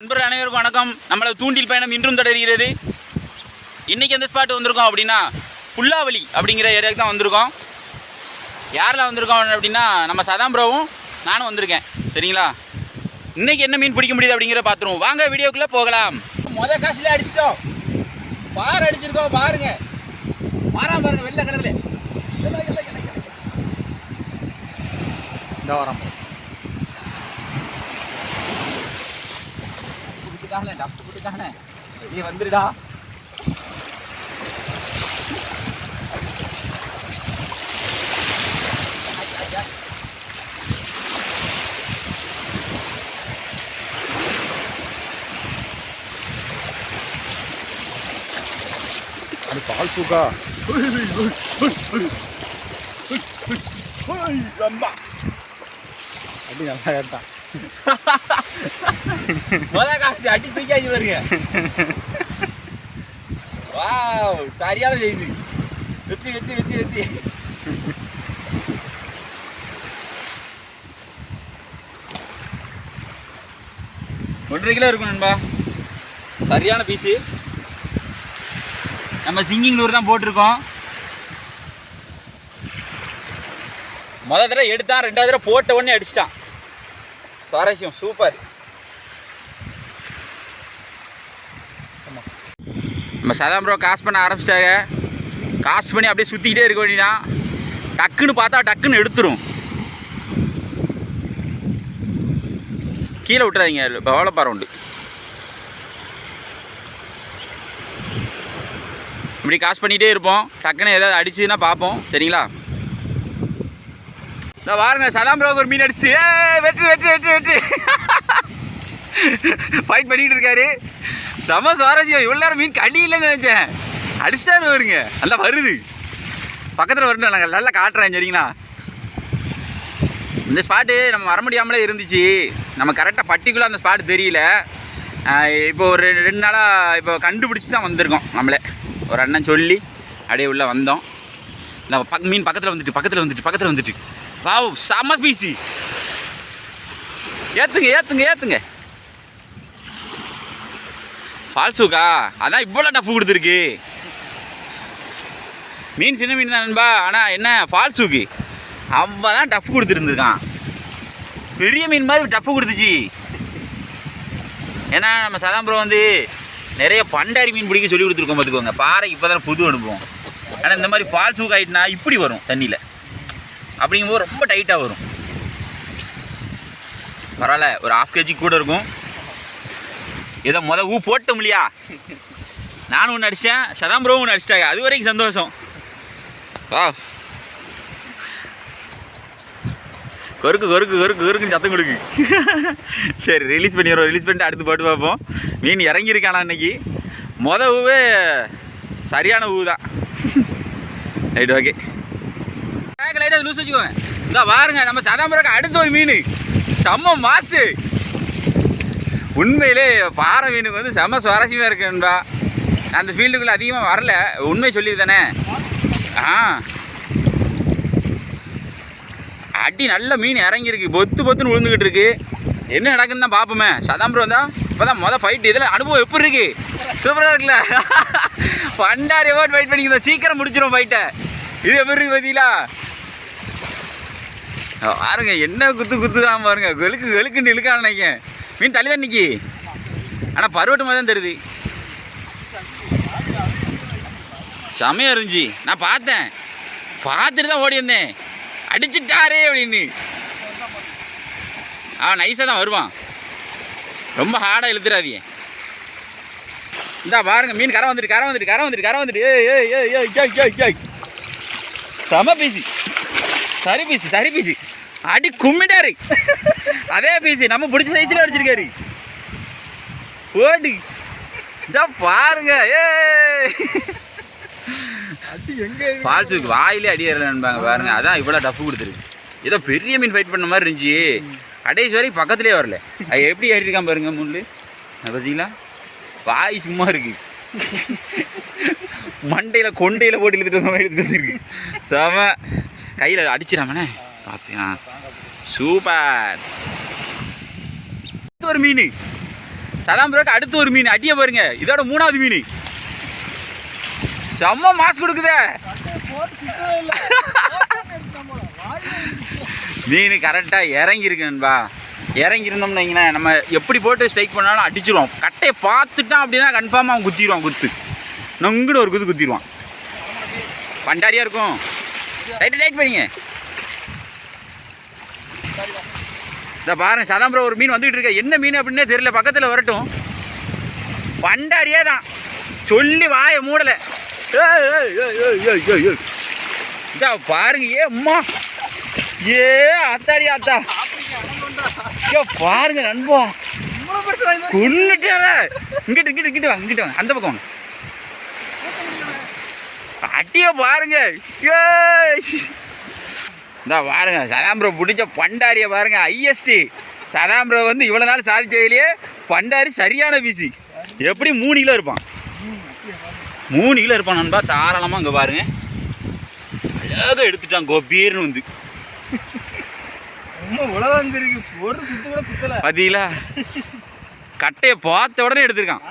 நண்பர்கள் அனைவருக்கும் வணக்கம். நம்மளது தூண்டில் பயணம் இன்றும் தொடர்கிறது. இன்றைக்கி எந்த ஸ்பாட் வந்திருக்கோம் அப்படின்னா புல்லாவளி அப்படிங்கிற ஏரியாவுக்கு தான் வந்திருக்கோம். யாரெல்லாம் வந்திருக்கோம் அப்படின்னா நம்ம சதாம் ப்ரோவும் நானும் வந்திருக்கேன். சரிங்களா, இன்றைக்கி என்ன மீன் பிடிக்க முடியுது அப்படிங்கிற பார்த்துருவோம். வாங்க வீடியோக்குள்ளே போகலாம். மொதல் காசுலேயே அடிச்சிட்டோம். பார் அடிச்சிருக்கோம் பாருங்க. வாராம் பாருங்க வெள்ளை கடலில் இந்த வாரம் வெளியே வந்துருடா. அது பால் சூக்கா அப்படி நல்லா கேட்டான். மொதல் காசு அடி தூக்கியாச்சு பாருங்க. வாவ், சரியான செய்தி. வெற்றி வெற்றி வெற்றி வெற்றி. ஒன்றரை கிலோ இருக்கும் நண்பா. சரியான பீஸு. நம்ம சிங்கிங்களூர் தான் போட்டிருக்கோம். முதல் தடவை எடுத்தான், ரெண்டாவது தடவை போட்ட உடனே அடிச்சிட்டான். சுவாரஸ்யம், சூப்பர். நம்ம சதாம் ப்ரோ காசு பண்ண ஆரம்பிச்சிட்டாங்க. காசு பண்ணி அப்படியே சுற்றிக்கிட்டே இருக்க வேண்டியதான். டக்குன்னு பார்த்தா டக்குன்னு எடுத்துரும். கீழே விட்டுறாதீங்க, இப்போ வாழைப்பாறை உண்டு. இப்படி காசு பண்ணிகிட்டே இருப்போம். டக்குன்னு ஏதாவது அடிச்சுதுன்னா பார்ப்போம். சரிங்களா, இந்த வாருங்க சதாம் ப்ரோக்கு ஒரு மீன் அடிச்சுட்டு வெற்றி வெற்றி வெற்றி வெற்றி ஃபைட் பண்ணிகிட்டு இருக்காரு. செம சுவாரஸ்யம். இவ்வளோ நேரம் மீன் கடி இல்லைன்னு நினச்சேன். அடிச்சுட்டாரு வருங்க. நல்லா வருது. பக்கத்தில் வரணும். நாங்கள் நல்லா காட்டுறேன். சரிங்களா, இந்த ஸ்பாட்டு நம்ம வர முடியாமலே இருந்துச்சு. நம்ம கரெக்டாக பர்டிகுலர் அந்த ஸ்பாட்டு தெரியல. இப்போ ஒரு ரெண்டு நாளாக இப்போ கண்டுபிடிச்சி தான் வந்திருக்கோம். நம்மளே ஒரு அண்ணன் சொல்லி அப்படியே உள்ளே வந்தோம். இந்த மீன் பக்கத்தில் வந்துட்டு வாவ், செம பீஸு. ஏற்றுங்க ஃபால்ஸுக்கா. அதான் இவ்வளோ டஃப்பு கொடுத்துருக்கு. மீன் சின்ன மீன் தான் நண்பா. ஆனால் என்ன ஃபால்ஸுக்கு அவன் தான் டஃப்பு கொடுத்துருந்துருக்கான். பெரிய மீன் மாதிரி டஃப்பு கொடுத்துச்சு. ஏன்னா நம்ம சதாம் ப்ரோ வந்து நிறைய பண்டாரி மீன் பிடிக்க சொல்லி கொடுத்துருக்கோம். பார்த்துக்கோங்க, பாறை இப்போ தான் புது அனுபவம். ஆனால் இந்த மாதிரி ஃபால்ஸுக்கு ஆகிட்டுனா இப்படி வரும் தண்ணியில். அப்படிங்கும்போது ரொம்ப டைட்டாக வரும். பரவாயில்ல, ஒரு 1/2 kg கூட இருக்கும். ஏதோ ஊ போட்டோம் இல்லையா. நானும் ஒன்று அடித்தேன், சதாம் ப்ரோவும் ஒன்று அடிச்சிட்டாங்க. அது வரைக்கும் சந்தோஷம். வா, கொறுக்குன்னு சத்தம் கொடுக்கு. சரி, ரிலீஸ் பண்ணிட்டு அடுத்து போட்டு பார்ப்போம். மீன் இறங்கியிருக்கானா இன்னைக்கு. ஊவே சரியான ஊ தான். Right, okay. லைட்டாக லூஸ் வச்சுக்கோங்க. இந்த பாருங்க நம்ம சதாம் ப்ரோக்கு அடுத்த ஒரு மீன் செம்ம மாசு. உண்மையிலே பாறை மீனுக்கு வந்து செம்ம சுவாரஸ்யமாக இருக்குன்பா. அந்த ஃபீல்டுக்குள்ளே அதிகமாக வரல, உண்மை சொல்லியிருந்தானே. அடி நல்ல மீன் இறங்கியிருக்கு. பொத்துன்னு விழுந்துக்கிட்டு இருக்கு. என்ன நடக்குன்னு தான் பார்ப்போமே. சதாம் ப்ரோ வந்தால் இப்போ தான் ஃபைட். இதில் அனுபவம் எப்படி இருக்கு? சூப்பராக இருக்குல்ல. பண்டாரி எவ்வளோ ஃபைட் பண்ணிக்கிறோம். சீக்கிரம் முடிச்சிடும் ஃபைட்டை. இது எப்படி இருக்கு பார்த்தீங்களா? பாருங்க, என்ன குத்து தான் பாருங்க. வெளுக்குன்னு இழுக்கான்னு நினைக்கேன். மீன் தள்ளி தான் நிற்கி. ஆனால் பருவட்டு மாதிரி தான் தெரியுது. செமையாக இருந்துச்சு. நான் பார்த்துட்டு தான் ஓடி வந்தேன். அடிச்சுட்டாரே அப்படின்னு. நைஸாக தான் வருவான். ரொம்ப ஹார்டாக இழுத்துறாதீங்க. இந்தா பாருங்க, மீன் கரை வந்துட்டு. ஏய் செம பீஸு. சரி பீஸு. அடி கும்மிட்டாரு. அதே பீஸு நம்ம பிடிச்ச சைஸில் அடிச்சிருக்காரு. ஓடி இதான் பாருங்க. ஃபால்ஸுக்கு வாயிலே அடி ஏறலன்பாங்க பாருங்க. அதான் இவ்வளோ டஃப்பு கொடுத்துருக்கு. ஏதோ பெரிய மீன் ஃபைட் பண்ண மாதிரி இருந்துச்சு. கடைசி வரைக்கும் பக்கத்துலேயே வரல. அது எப்படி ஏறிருக்கான் பாருங்க முள்ளு. பார்த்தீங்களா, வாய் சும்மா இருக்கு. மண்டையில் கொண்டையில் போட்டு இழுத்துட்டு வந்த மாதிரி எடுத்துருக்கு. செம கையில் அடிச்சிடாமண்ணே. பார்த்தியா, சூப்பர். ஒரு மீன் சதாம் ப்ரோக்கு அடுத்து ஒரு மீன் அடிய பாருங்க. இதோட 3வது மீன். செம்ம மாஸ் கொடுக்குதே. மீன் கரெக்டாக இறங்கியிருக்கு நண்பா. இறங்கியிருந்தோம்னு வைங்களேன், நம்ம எப்படி போட்டு ஸ்ட்ரைக் பண்ணாலும் அடிச்சிருவோம். கட்டையை பார்த்துட்டான் அப்படின்னா கன்ஃபார்மாக அவன் குத்திடுவான். நொங்குன்னு ஒரு குத்திடுவான். பண்டாரியாக இருக்கும். ரைட் பண்ணிங்க. இதை பாருங்க, சதாம் ப்ரோ ஒரு மீன் வந்துகிட்டு இருக்க. என்ன மீன் அப்படின்னே தெரியல. பக்கத்தில் வரட்டும். பண்டாரியே தான். சொல்லி வாய மூடலை. இதா பாருங்க. அம்மா ஏ அத்தாடி ஆத்தா. பாருங்க நண்பா, கொன்னுட்டார. இங்கிட்டு வாங்க. அந்த பக்கம் வாங்க. அட்டிய பாருங்க. இந்த பாருங்க, சதாம் ப்ரோ பிடிச்ச பண்டாரியை பாருங்க. ஹையஸ்ட் சதாம் ப்ரோ வந்து இவ்வளோ நாள் சாதிச்சதுலேயே பண்டாரி சரியான பீஸு. எப்படி 3 கிலோ இருப்பான். 3 கிலோ இருப்பான் நண்பா. தாராளமாக இங்கே பாருங்க, அழகாக எடுத்துட்டான் கோபீர்னு வந்து. பார்த்தீங்களா, கட்டையை பார்த்த உடனே எடுத்திருக்கான்.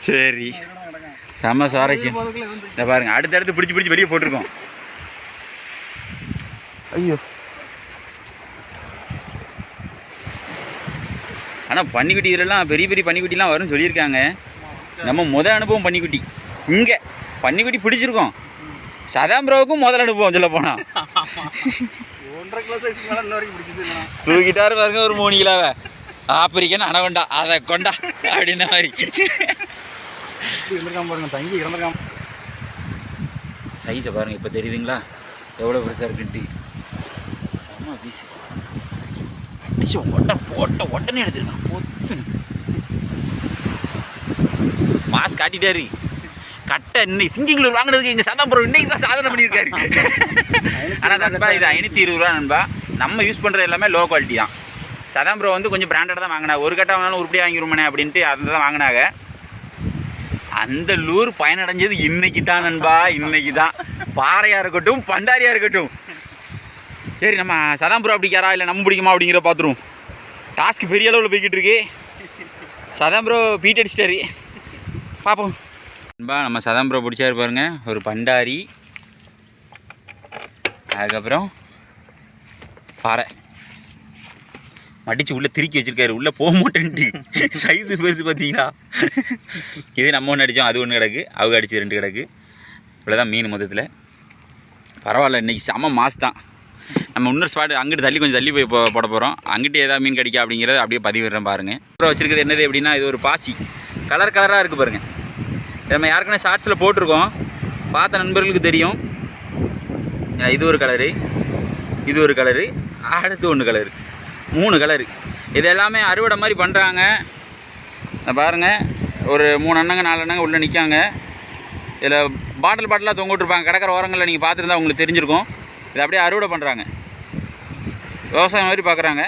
சரி, செம்ம சுவாரஸ்யம். இதை பாருங்க, அடுத்தடுத்து பிடிச்சி வெளியே போட்டிருக்கோம். ஐயோ, ஆனால் பன்னிக்குட்டி இதெல்லாம் பெரிய பன்னிக்குட்டிலாம் வரும்னு சொல்லியிருக்காங்க. நம்ம அனுபவம் பன்னிக்குட்டி. இங்கே பன்னிக்குட்டி பிடிச்சிருக்கோம். சதாம் ப்ரோவுக்கும் அனுபவம் சொல்ல போனால். தூக்கிட்டாரு பாருங்க ஒரு 3 கிலோவை. ஆப்பிரிக்கன் அனகொண்டா, அதை கொண்டா அப்படின்ன மாதிரி. சைஸை பாருங்க, இப்போ தெரியுதுங்களா எவ்வளோ பெருசாக இருக்குன்ட்டு. செம்ம பீஸு. அடிச்சு உடனே எடுத்துருக்கான். பொத்துன்னு மாஸ் காட்டிட்டாரு. கட்டை இன்னைக்கு சிங்கிங்களூர் வாங்கினதுக்கு எங்கள் சதாம் ப்ரோ இன்னைக்கு தான் சாதனை பண்ணியிருக்காரு. ஆனால் நண்பா, இது 520 ரூபா நண்பா. நம்ம யூஸ் பண்ணுறது எல்லாமே லோ குவாலிட்டி தான். சதாம் ப்ரோ வந்து கொஞ்சம் பிராண்டட் தான் வாங்கினா. ஒரு கட்டை வாங்கினாலும் உருப்படியாக வாங்கிடுவோமே அப்படின்ட்டு அதை தான் வாங்கினாங்க. அந்த லூர் பயனடைஞ்சது இன்னைக்கு தான் நண்பா. இன்னைக்கு தான். பாறையாக இருக்கட்டும், பண்டாரியாக இருக்கட்டும். சரி, நம்ம சதாம் ப்ரோ பிடிக்காரா இல்லை நம்ம பிடிக்குமா அப்படிங்கிற பார்த்துருவோம். டாஸ்க்கு பெரிய அளவில் போய்கிட்டு இருக்கு. சதாம் ப்ரோ பீட் அடிச்சிட்டாரு. பார்ப்போம் நண்பா. நம்ம சதாம் ப்ரோ பிடிச்சாரு பாருங்க, ஒரு பண்டாரி, அதுக்கப்புறம் பாறை மடித்து உள்ளே திருக்கி வச்சுருக்காரு. உள்ளே போக மாட்டேன்ட்டு. சைஸு பெருசு பார்த்தீங்களா. இது நம்ம ஒன்று அடித்தோம், அது ஒன்று கிடக்கு. அவங்க அடித்து 2 கிடக்கு. இவ்வளோதான் மீன் மொத்தத்தில். பரவாயில்ல, இன்றைக்கி செம்ம மாஸ் தான். நம்ம இன்னொரு ஸ்பாட் அங்கிட்டு தள்ளி கொஞ்சம் தள்ளி போய் போட போகிறோம். அங்கிட்டு ஏதாவது மீன் கிடைக்கா அப்படிங்கிறத அப்படியே பதிவிடுறேன் பாருங்கள். அப்புறம் வச்சுருக்கிறது என்னது அப்படின்னா, இது ஒரு பாசி. கலராக இருக்குது பாருங்கள். நம்ம யாருக்குன்னா ஷார்ட்ஸில் போட்டிருக்கோம், பார்த்த நண்பர்களுக்கு தெரியும். இது ஒரு கலரு, இது ஒரு கலரு, அடுத்து 1 கலரு, 3 கலரு. இது எல்லாமே அறுவடை மாதிரி பண்ணுறாங்க. பாருங்கள், ஒரு 3 அண்ணங்க 4 அண்ணங்க உள்ளே நிற்காங்க. இதில் பாட்டிலாக தொங்க விட்டுருப்பாங்க. கடற்கரை ஓரங்களில் நீங்கள் பார்த்துருந்தா உங்களுக்கு தெரிஞ்சிருக்கும். இதை அப்படியே அறுவடை பண்ணுறாங்க. விவசாயம் மாதிரி பார்க்குறாங்க.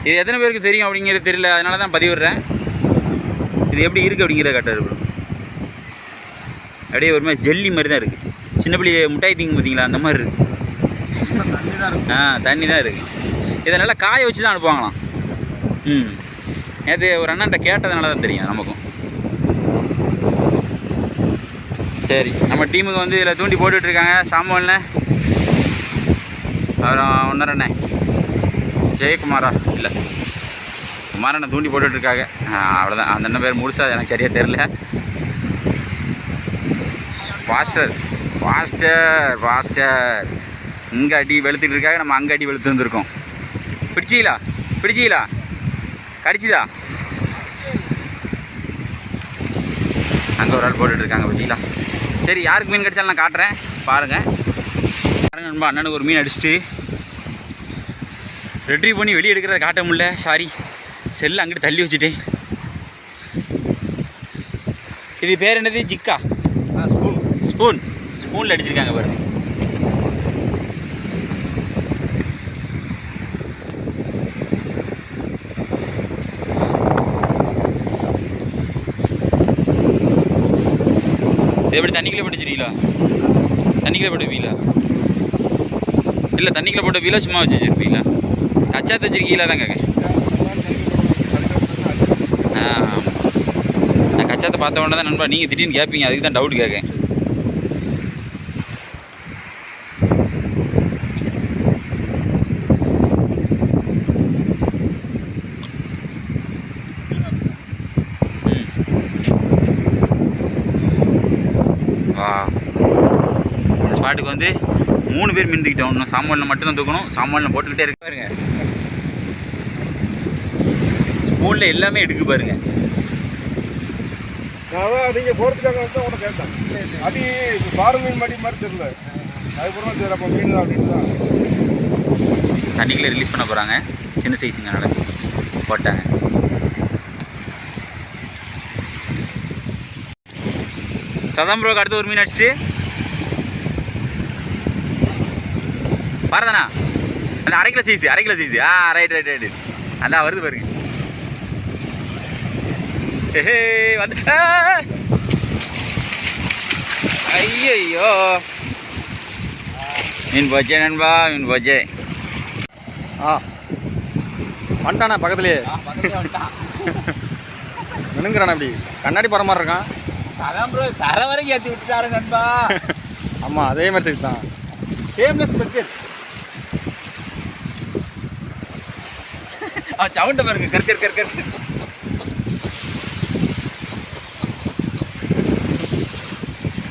இது எத்தனை பேருக்கு தெரியும் அப்படிங்கிறது தெரியல, அதனால தான் பதிவிடுறேன். இது எப்படி இருக்குது அப்படிங்கிறத காட்டுறது. அப்படியே ஒரு மாதிரி ஜெல்லி மாதிரி தான் இருக்குது. சின்ன பிள்ளை மிட்டாய் திங்க பார்த்தீங்களா, அந்த மாதிரி இருக்குது. தண்ணி தான் இருக்குது. இதை நல்லா காய வச்சு தான் அனுப்புவாங்களாம். நேற்று ஒரு அண்ணன்ட்ட கேட்டதுனால தான் தெரியும் நமக்கும். சரி, நம்ம டீமுக்கு வந்து இதில் தூண்டி போட்டுட்ருக்காங்க. சாம்பல்ண்ணே, அப்புறம் ஒன்றரை ஜெயக்குமாரா இல்லை குமாரண்ணை தூண்டி போட்டுட்ருக்காங்க. அவ்வளோதான். அந்த அண்ணன் பேர் முழுசாக எனக்கு சரியாக தெரில. ஃபாஸ்டர் இங்கே அடி வெளுத்துட்டு இருக்காங்க. நம்ம அங்கே அடி வெளுத்து வந்துருக்கோம். பிடிச்சிங்களா கடிச்சிதா? அங்கே ஒரு ஆள் போட்டுட்ருக்காங்க பார்த்தீங்களா. சரி, யாருக்கு மீன் கடிச்சாலும் நான் காட்டுறேன் பாருங்கள். நண்பா, அண்ணனுக்கு ஒரு மீன் அடிச்சுட்டு ரெட்ரீவ் பண்ணி வெளியே எடுக்கிறத காட்ட முடியல. சாரி, செல்லு அங்கிட்டு தள்ளி வச்சுட்டேன். இது பேர் என்னது? ஜிக்கா? ஸ்பூனில் அடிச்சிருக்காங்க பாருங்க. இது எப்படி தண்ணிக்குள்ளே படிச்சிருக்கீங்களா? தண்ணிக்குள்ளே படிப்பீங்களா? இல்லை தண்ணிக்குள்ள போட்டு வீல சும்மா வச்சு வச்சுருப்பீங்களா? கச்சாத்து வச்சிருக்கீங்களா தான் கேட்க. நான் கச்சாத்தை பார்த்த உடனே தான் நண்பா நீங்கள் திடீர்னு கேட்பீங்க, அதுக்கு தான் டவுட் கேட்கேன். வா, இந்த ஸ்பாட்டுக்கு வந்து 3 பேர் மின்ந்துக்கிட்டோம். இன்னும் சாமானில் மட்டும்தான் தூக்கணும். சாமானில் போட்டுக்கிட்டே இருக்கு பாருங்க. ஸ்பூனில் எல்லாமே எடுக்கு பாருங்க. அதான் நீங்கள் போகிறதுக்காக வந்து உனக்கு கேட்டேன். அடி பாரு மீன் மடி மாதிரி தெரியல. அதுக்கப்புறமா சரி அப்போ மீன் தான் அப்படின்னு தான் தண்ணிக்குள்ளே ரிலீஸ் பண்ண போகிறாங்க. சின்ன சைஸுங்கனால போட்டாங்க. சதாம் ப்ரோக்கு அடுத்து ஒரு மீன் அடிச்சுட்டு பாரதானா அந்த 1/2 kilo size 1/2 kilo size. Right அந்த வருது பாருங்க. வந்து ஐயோ மீன் போச்சே நண்பா, மீன் போச்சே. வந்துட்டானே பக்கத்துலேயே நின்னுங்கிறானே. அப்படி கண்ணாடி போகிற மாதிரி இருக்கான். அதான் ப்ரோ தர வரைக்கும் ஏற்றி விட்டுட்டாரு நண்பா. ஆமாம் அதே மாதிரி சைஸ் தான். Famous burger. அவன் சவுண்டை பாருங்க. கற்கர்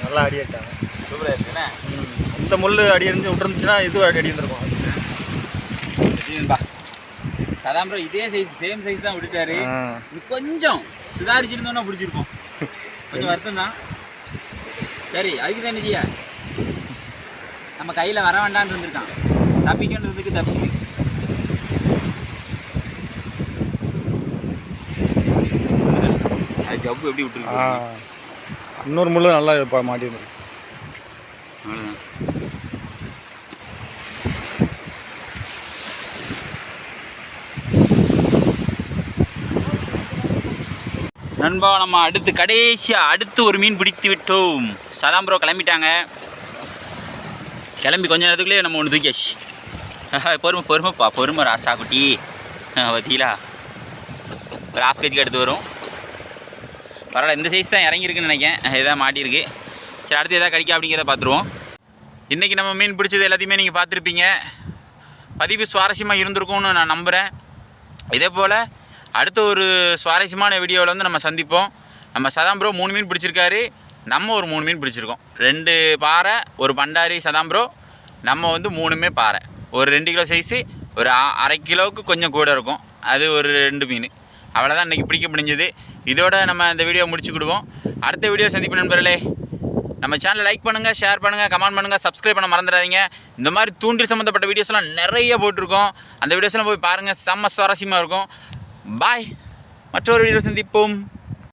நல்லா அடி ஆட்டாங்க. சூப்பராக இருக்குண்ணே. இந்த முள் அடி எரிஞ்சு விட்டுருந்துச்சுன்னா இது அடி இருந்திருக்கும். அதான் ப்ரோ இதே சைஸ் சேம் சைஸ் தான் விட்டுட்டாரு. இது கொஞ்சம் சுதாரிச்சிருந்தோன்னா பிடிச்சிருப்போம். கொஞ்சம் வருத்தம் தான். சரி அதுக்கு தான் நிதியா நம்ம கையில் வர வேண்டான்னு இருந்திருக்கான். தப்பிக்கன்றதுக்கு தப்பிச்சு. அது ஜப்பு எப்படி விட்டுருக்கு. இன்னொரு முள் நல்லா மாட்டியிருந்தது. அவ்வளோதான். நண்பா நம்ம அடுத்து ஒரு மீன் பிடித்து விட்டோம். சதாம் ப்ரோ கிளம்பிட்டாங்க. கிளம்பி கொஞ்ச நேரத்துக்குள்ளே நம்ம ஒன்று தூக்கியாச்சு. பொறுமை ராசா குட்டி பார்த்தீங்களா. ஒரு 1/2 கேஜிக்கு அடுத்து வரும். பரவாயில்ல, இந்த சைஸ் தான் இறங்கியிருக்குன்னு நினைக்கிறேன். இதான் மாட்டியிருக்கு. சரி அடுத்து எதாவது கடிக்க அப்படிங்கிறத பார்த்துருவோம். இன்றைக்கி நம்ம மீன் பிடிச்சது எல்லாத்தையுமே நீங்கள் பார்த்துருப்பீங்க. பதிவு சுவாரஸ்யமாக இருந்திருக்கும்னு நான் நம்புகிறேன். இதே போல் அடுத்த ஒரு சுவாரஸ்யமான வீடியோவில் வந்து நம்ம சந்திப்போம். நம்ம சதாம் ப்ரோ 3 மீன் பிடிச்சிருக்காரு. நம்ம ஒரு 3 மீன் பிடிச்சிருக்கோம். 2 பாறை, ஒரு பண்டாரி சதாம் ப்ரோ. நம்ம வந்து 3மே பாறை. ஒரு 2 கிலோ சைஸு, ஒரு 1/2 கிலோவுக்கு கொஞ்சம் கூட இருக்கும். அது ஒரு 2 மீன். அவ்வளோதான் இன்றைக்கி பிடிக்க முடிஞ்சது. இதோட நம்ம இந்த வீடியோ முடிச்சுக்கிடுவோம். அடுத்த வீடியோ சந்திப்பு நண்பர்களே. நம்ம சேனலை லைக் பண்ணுங்கள், ஷேர் பண்ணுங்கள், கமெண்ட் பண்ணுங்கள், சப்ஸ்கிரைப் பண்ண மறந்துடாதீங்க. இந்த மாதிரி தூண்டில் சம்மந்தப்பட்ட வீடியோஸ்லாம் நிறைய போட்டிருக்கோம். அந்த வீடியோஸ்லாம் போய் பாருங்கள். செம்ம சுவாரஸ்யமாக இருக்கும். பாய். மற்றொரு வீடியோ சந்திப்போம்.